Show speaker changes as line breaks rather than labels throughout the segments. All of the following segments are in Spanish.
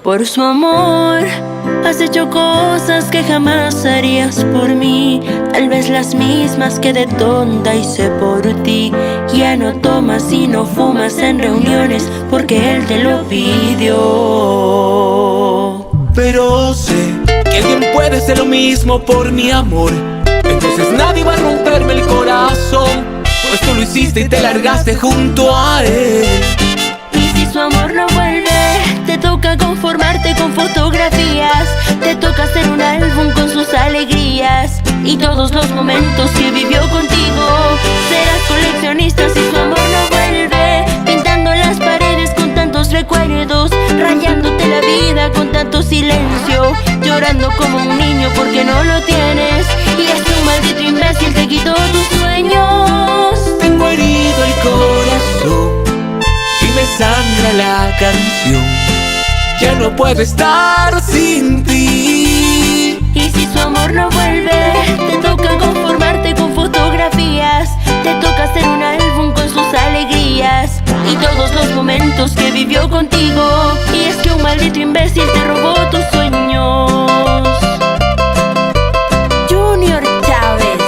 Por su amor has hecho cosas que jamás harías por mí, tal vez las mismas que de tonta hice por ti. Ya no tomas y no fumas en reuniones porque él te lo pidió.
Pero sé que alguien puede hacer lo mismo por mi amor, entonces nadie va a romperme el corazón, pues tú lo hiciste y te largaste junto a él.
Y si su amor no vuelve, te toca conformarte con fotografías, te toca hacer un álbum con sus alegrías y todos los momentos que vivió contigo. Serás coleccionista si su amor no vuelve, pintando las paredes con tantos recuerdos, rayándote la vida con tanto silencio, llorando como un niño porque no lo tienes. Y este un maldito imbécil te quitó tus sueños.
Tengo herido el corazón y me sangra la canción. Ya no puedo estar sin ti.
Y si su amor no vuelve, te toca conformarte con fotografías, te toca hacer un álbum con sus alegrías y todos los momentos que vivió contigo. Y es que un maldito imbécil te robó tus sueños. Junior Chávez,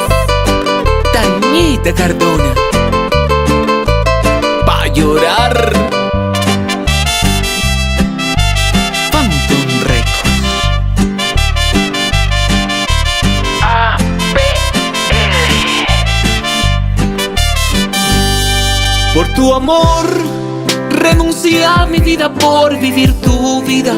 Tañita Cardona, pa' llorar. Por tu amor renuncié a mi vida por vivir tu vida,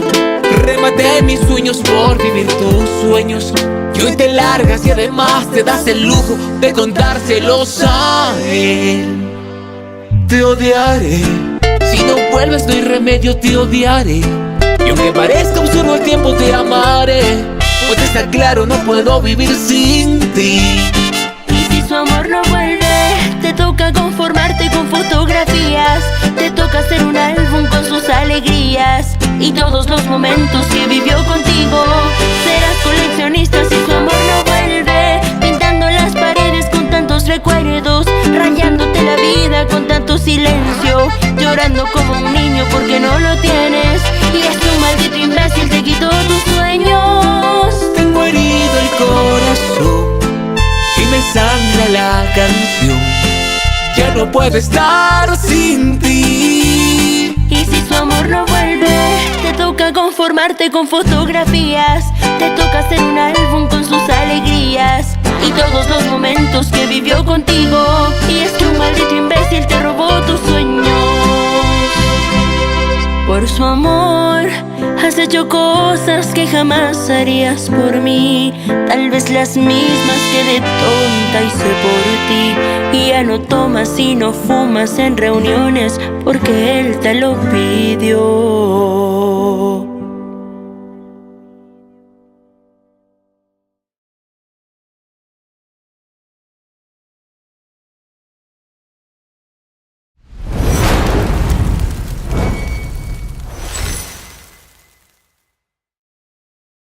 rematé mis sueños por vivir tus sueños. Y hoy te largas y además te das el lujo de contárselos a él. Te odiaré, si no vuelves no hay remedio, te odiaré. Y aunque parezca absurdo el tiempo te amaré, pues está claro, no puedo vivir sin ti.
Y si su amor no vuelve, te toca conformarte con fotografías, te toca hacer un álbum con sus alegrías y todos los momentos que vivió contigo. Serás coleccionista si su amor no vuelve, pintando las paredes con tantos recuerdos, rayándote la vida con tanto silencio, llorando como un niño porque no lo tienes. Y este un maldito imbécil te quitó tus sueños.
Tengo herido el corazón y me sangra la canción. Ya no puedo estar sin ti.
Y si su amor no vuelve, te toca conformarte con fotografías, te toca hacer un álbum con sus alegrías y todos los momentos que vivió contigo. Y es que un maldito imbécil te robó tus sueños. Por su amor has hecho cosas que jamás harías por mí, tal vez las mismas que de tonta hice por ti. Y ya no tomas y no fumas en reuniones porque él te lo pidió.